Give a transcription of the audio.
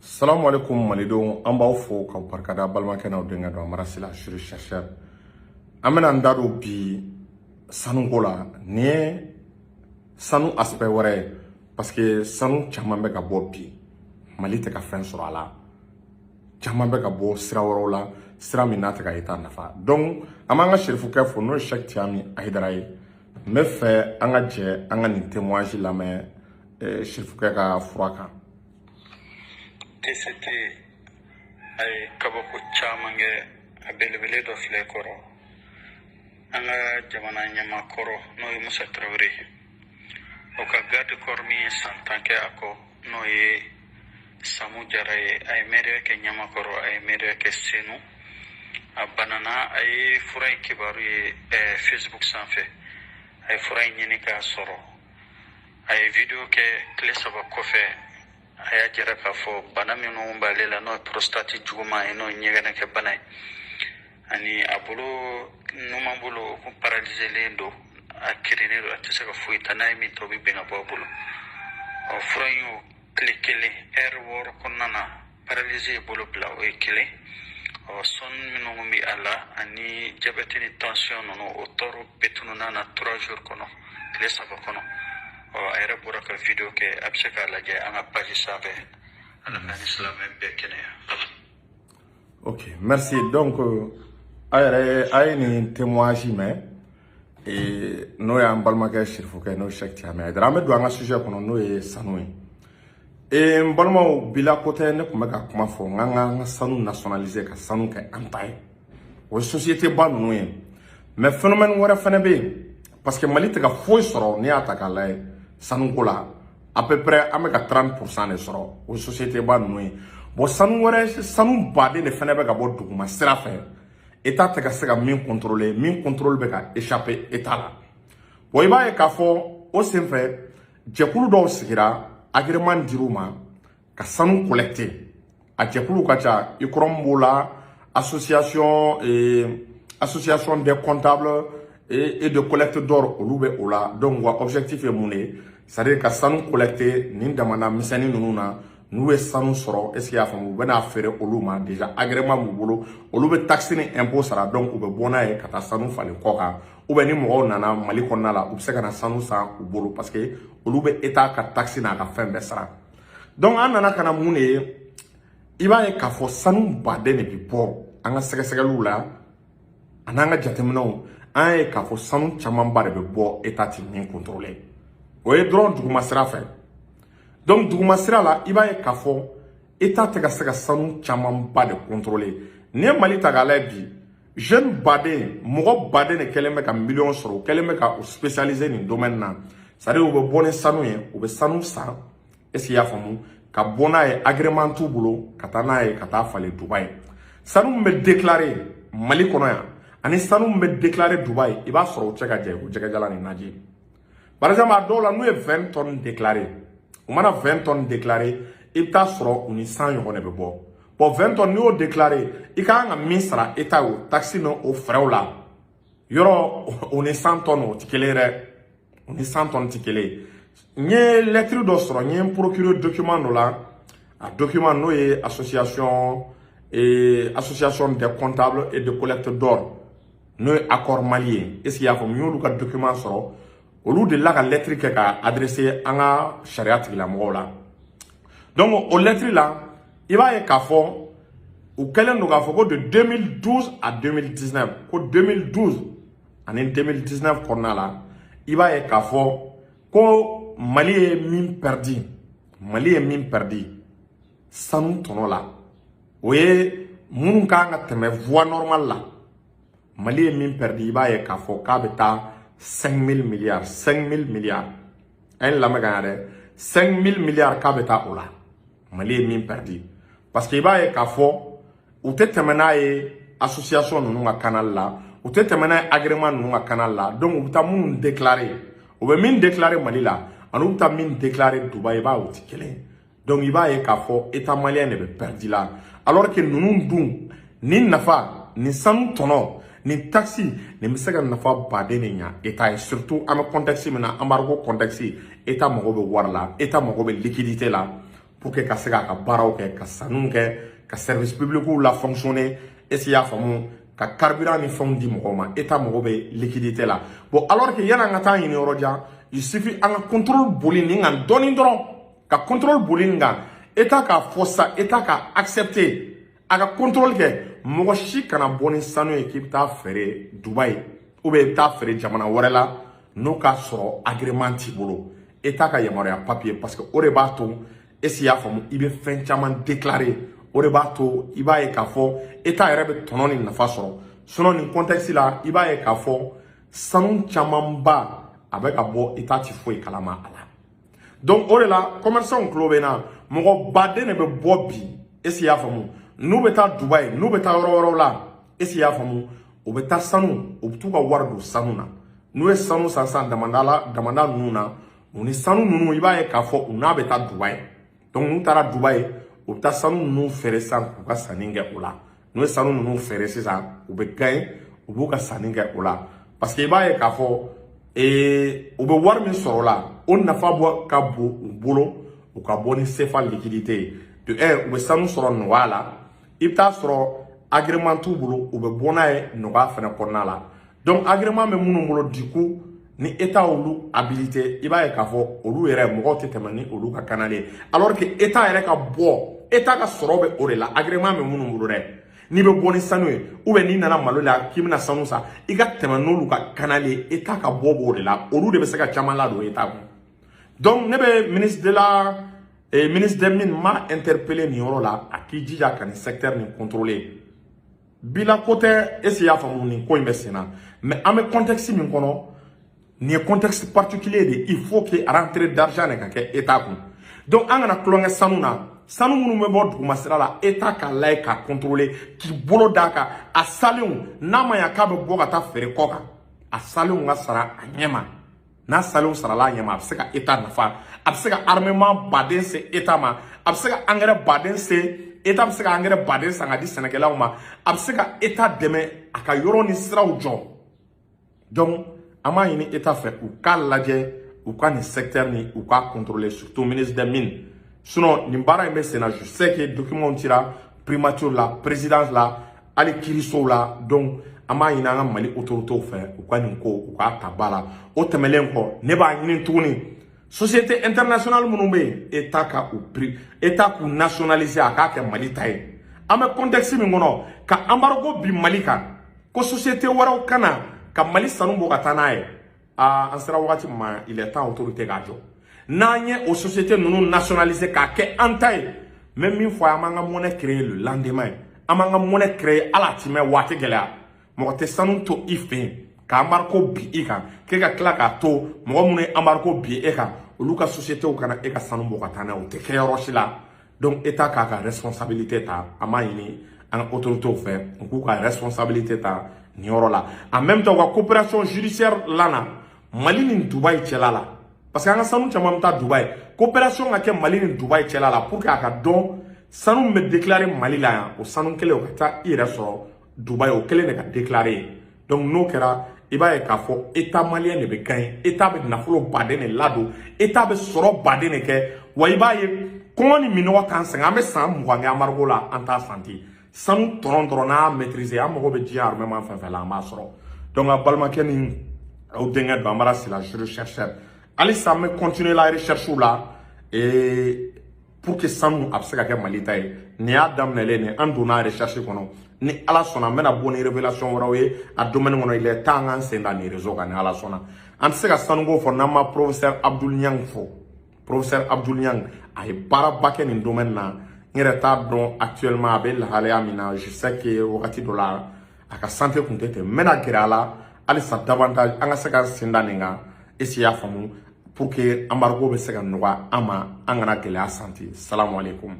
Salam alaikum malidenw an b'aw fo k'aw barikada balimakɛ n'aw denkɛ dɔ Marasila Chérif chercheur an bɛna an da don bi sanuko la ni ye sanu aspect wɛrɛ ye parce que sanu caman bɛ ka bɔ bi Mali tɛ ka fɛn sɔrɔ a la caman bɛ ka bɔ sira wɛrɛw la sira min n'a tɛ ka yita nafa donc an b'an ka Chérifukɛ fo n'o ye Cheikh Tiyami Ayidara ye n bɛ fɛ an ka jɛ an ka nin témoignage lamɛn Chérifukɛ ka fura kan. TCT ay kabako caman kɛ a belebele dɔ filɛ kɔrɔ an ka jamana ɲɛma kɔrɔ n'o ye Musa Tarawele o ka garde corps min ye san 10 kɛ a kɔ n'o ye Samu Jara ye a ye maire kɛ Ɲamakɔrɔ a ye maire kɛ Senu a banana a ye fura in kibaru ye Facebook sanfɛ a ye fura in ɲini k'a sɔrɔ a ye video kɛ tile 3 kɔfɛ a y'a jira k'a fɔ bana minnu b'ale la n'o ye prostate juguman ye n'o ye ɲɛgɛnɛ kɛ bana ye ani a bolo numan bolo o paralyselen don a kirinen don a tɛ se ka foyi ta n'a ye min tɔ bɛ ben ka bɔ a bolo fura in y'o tile kelen heure 6 kɔnɔna na paralysé bolo bila o ye kelen sɔnni minnu bɛ a la ani diabète ni tension ninnu o tɔɔrɔ bɛɛ tununna na 3 jours kɔnɔ tile 3 kɔnɔ a yɛrɛ bɔra ka video kɛ a bɛ se k'a lajɛ an ka page sanfɛ ala ka ni silamɛ bɛɛ kɛnɛya. Ok, merci. Donc a ye nin témoignage mɛn n'o y'an balimakɛ Chérifukɛ n'o ye Cheikh Tiyami Ayidara an bɛ don an ka sujet kɔnɔ n'o ye sanu ye n balimaw bila ko tɛ ne tun bɛ ka kuma fɔ n k'an ka sanu nationaliser ka sanu kɛ an ta ye o ye société ba ninnu ye mais phénomène wɛrɛ fana bɛ yen parce que Mali tɛ ka foyi sɔrɔ n'i y'a ta k'a lajɛ sanuko la à peu près an bɛ ka 30% de sɔrɔ o société ba ninnu ye bon sanu wɛrɛ sanu baden de fana bɛ ka bɔ duguma sira fɛ état tɛ ka se ka min contrôler min contrôle bɛ ka échapper état la bon i b'a ye k'a fɔ o senfɛ jɛkulu dɔw sigira agrément dir'u ma ka sanu collecter a jɛkulu ka ca ICROM b'o la association des comptables et de collecte d'or olu bɛ o la donc wa objectif ye mun de c'est-à-dire ka sanu collecter nin damana misɛnnin ninnu na n'u ye sanu sɔrɔ est-ce que y'a faamu u bɛ n'a feere olu ma déjà agrément b'u bolo olu bɛ taxe ni impôt sara donc u bɛ bɔ n'a ye ka taa sanu falen kɔ kan ou bien ni mɔgɔw nana Mali kɔnɔna la u bɛ se ka na sanu san u bolo parce que olu bɛ état ka taxe n'a ka fɛn bɛɛ sara donc an nana ka na mun de ye i b'a ye k'a fɔ sanu baden de bɛ bɔ an ka sɛgɛsɛgɛliw la a n'an ka jateminɛw an ye k'a fɔ sanu camanba de bɛ bɔ état ti min contrôler o ye dɔrɔn duguma sira fɛ donc duguma sira la i b'a ye k'a fɔ état tɛ ka se ka sanu camanba de contrôler n'i ye Mali ta k'a lajɛ bi jeune baden mɔgɔ baden de kɛlen bɛ ka miliyɔn sɔrɔ u kɛlen bɛ ka u spécialiser nin domaine na c'est-à-dire u bɛ bɔ ni sanu ye u bɛ sanu san est-ce que i y'a faamu ka bɔ n'a ye agrément t'u bolo ka taa n'a ye ka taa falen Dubaï sanu min bɛ déclarer Mali kɔnɔ yan ani sanu min bɛ déclarer Dubaï i b'a sɔrɔ u cɛ ka jan o jɛgɛjalan ni naji par exemple a dɔw la n'u ye 20 tonnes déclarer u mana 20 tonnes déclarer i bɛ taa sɔrɔ u ni 100 ɲɔgɔn de bɛ bɔ bon 20 tonnes n'i y'o déclarer i ka kan ka min sara état o taxe n'o frais la yɔrɔ o ni 100 tonnes o tɛ kelen ye dɛ o ni 100 tonnes tɛ kelen ye n ye lettre dɔ sɔrɔ n ye n procuré document dɔ la a document n'o ye association des comptables et de collecte d'or n'o ye accord malien est-ce qu'il y'a faamu n y'olu ka document sɔrɔ olu de la ka lettre kɛ ka adresser an ka sariya tigilamɔgɔw la donc o lettre la i b'a ye k'a fɔ u kɛlen don k'a fɔ ko de 2012 à 2019 ko 2012 ani 2019 kɔnɔna la i b'a ye k'a fɔ ko Mali ye min perdi sanu tɔnɔ la o ye minnu kan ka tɛmɛ voie normale la Mali ye min perdi i b'a ye k'a fɔ k'a bɛ taa 5 000 milliards an ye lamɛn ka ɲa dɛ 5 000 milliards k'a bɛ taa o la Mali ye min perdi parce que i b'a ye k'a fɔ u tɛ tɛmɛ n'a ye association ninnu ka canal la u tɛ tɛmɛ n'a ye agrément ninnu ka canal la donc u bɛ taa minnu déclarer u bɛ min déclarer Mali la ani u bɛ taa min déclarer Dubaï i b'a ye u tɛ kelen donc i b'a ye k'a fɔ état malien de bɛ perdi la alors que ninnu dun ni nafa ni sanu tɔnɔ ni taxi ni bɛ se ka nafa baden de ɲa état ye surtout an bɛ contexte min na embargo contexte état mago bɛ wari la état mago bɛ liquidité la pour que ka se ka baaraw kɛ ka sanu kɛ ka service public la fonctionner est-ce y'a faamu ka carburant ni fɛnw di mɔgɔw ma état mɔgɔ bɛ liquidité la bon alors que yana an ka taa ɲini yɔrɔ jan il suffit an ka contrôle boli nin kan dɔɔni dɔrɔn ka contrôle boli nin kan état ka fɔ sa état ka accepter a ka contrôle kɛ mɔgɔ si kana bɔ ni sanu ye k'i bɛ taa feere Dubaï ou bien i bɛ taa feere jamana wɛrɛ la n'o ka sɔrɔ agrément t'i bolo état ka yamaruya papier parce que o de b'a to est-ce y'a faamu i bɛ fɛn caman déclarer o de b'a to i b'a ye k'a fɔ état yɛrɛ bɛ tɔnɔ ni nafa sɔrɔ sinon nin contexte la i b'a ye k'a fɔ sanu camanba a bɛ ka bɔ état ti foyi kalama a la donc o de la commerçants tulo bɛ na mɔgɔ baden de bɛ bɔ bi est-ce y'a faamu n'u bɛ taa Dubaï n'u bɛ taa yɔrɔ wɛrɛw la est-ce y'a faamu u bɛ taa sanu u bɛ t'u ka wari don sanu na n'u ye sanu san damanda ninnu na u ni sanu ninnu i b'a ye k'a fɔ u n'a bɛ taa Dubaï donc n'u taara Dubaï u bɛ taa sanu ninnu feere sisan k'u ka sanni kɛ o la n'u ye sanu ninnu feere sisan u bɛ gagner u b'u ka sanni kɛ o la parce que i b'a ye k'a fɔ u bɛ wari min sɔrɔ o la o nafa bɔ ka bon u bolo u ka bɔ ni CFA liquidité ye de u bɛ sanu sɔrɔ nɔgɔya la i bɛ taa sɔrɔ agrément t'u bolo u bɛ bɔ n'a ye nɔgɔya fana kɔnɔna la donc agrément bɛ minnu bolo du coup ni état olu habilité i b'a ye k'a fɔ olu yɛrɛ mɔgɔw tɛ tɛmɛ ni olu ka canal ye alors que état yɛrɛ ka bɔ état ka sɔrɔ bɛ o de la agrément bɛ minnu bolo dɛ n'i bɛ bɔ ni sanu ye ou bien n'i nana malo la k'i bɛna sanu san i ka tɛmɛ n'olu ka canal ye état ka bɔ b'o de la olu de bɛ se ka caman ladon état kun donc ne bɛ ministre des mines m'a interpellé nin yɔrɔ la a k'i jija ka nin secteur nin contrôler bila ko tɛ est-ce que i y'a faamu nin ko in bɛ sen na mais an bɛ contexte min kɔnɔ nin ye contexte particulier de il faut que rentrée d'argent de ka kɛ état kun donc an kana tulonkɛ sanu na sanu minnu bɛ bɔ duguma sira la état ka layɛ ka contrôler k'i bolo d'a kan a salenw n'a ma ɲa k'a bɛ bɔ ka taa feere kɔ kan a salenw ka sara a ɲɛma n'a salenw sarala a ɲɛma a bɛ se ka état nafa a bɛ se ka armement baden se état ma a bɛ se ka engrais baden se état bɛ se ka engrais baden san ka di sɛnɛkɛlaw ma a bɛ se ka état dɛmɛ a ka yɔrɔ ni siraw jɔ donc an b'a ɲini état fɛ u k'a lajɛ u ka nin secteur ni u k'a contrôler surtout ministre des mines sinon nin baara in bɛ sen na je sais que documents cira primature la présidence la hali kiirisow la donc an b'a ɲini an ka Mali autorités fɛ u ka nin ko u k'a ta ba la o tɛmɛlen kɔ ne b'a ɲini tuguni société internationale minnu bɛ yen état k'u nationaliser a k'a kɛ Mali ta ye an bɛ contexte min kɔnɔ ka embargo bi Mali kan ko société wɛrɛw kana ka Mali sanu bɔ ka taa n'a ye an sera wagati min ma il est temps autorité k'a jɔ n'an ye o société ninnu nationaliser k'a kɛ an ta ye n bɛ min fɔ an b'an ka monnaie créer le lendemain an b'an ka monnaie créer hali a ti mɛn waati gɛlɛya mɔgɔ tɛ sanu to i fɛ yen ka embargo bi i kan k'e ka tila k'a to mɔgɔ minnu ye embargo bi e kan olu ka sociétéw kana e ka sanu bɔ ka taa n'a ye o tɛ kɛ yɔrɔ si la donc état k'a ka responsabilité ta an b'a ɲini an ka autorités fɛ u k'u ka responsabilité ta nin yɔrɔ la en même temps u ka coopération judiciaire lana Mali ni Dubaï cɛla la parce que an ka sanu caman bɛ taa Dubaï coopération ka kɛ Mali ni Dubaï cɛla la pour que a ka dɔn sanu min bɛ déclarer Mali la yan o sanu kelen o ka taa i yɛrɛ sɔrɔ Dubaï o kelen de ka déclarer donc n'o kɛra i b'a ye k'a fɔ état malien de bɛ gagner état bɛ nafolo baden de ladon état bɛ sɔrɔ baden de kɛ wa i b'a ye kɔngɔ ni minɔgɔ t'an sɛgɛn an bɛ san 20 kɛ embargo la an t'a santi sanu tɔrɔn dɔrɔn n'a y'a maîtriser an mago bɛ diɲɛ armement fɛn fɛn la an b'a sɔrɔ donc a balimakɛ ni aw denkɛ don an b'a la sila chercheur halisa an bɛ continuer la recherche la pour que sanu a bɛ se ka kɛ Mali ta ye nin y'a daminɛlen nin an donna recherche kɔnɔ ni ala sɔnna an bɛna bɔ ni révélation wɛrɛw ye a domaine kɔnɔ il est temps an k'an sen da nin réseau kan ni ala sɔnna an tɛ se ka sanuko fɔ n'an ma professeur Abdul Niang fɔ professeur Abdul Niang a ye baaraba kɛ nin domaine na n yɛrɛ t'a dɔn actuellement a bɛ lahalaya min na je sais que wagati dɔ la a ka santé kun tɛ ten n bɛna gɛrɛ a la halisa davantage an ka se k'an sen da nin kan est-ce que i y'a faamu pour que embargo bɛ se ka nɔgɔya an ma an kana gɛlɛya santé salamu aleykum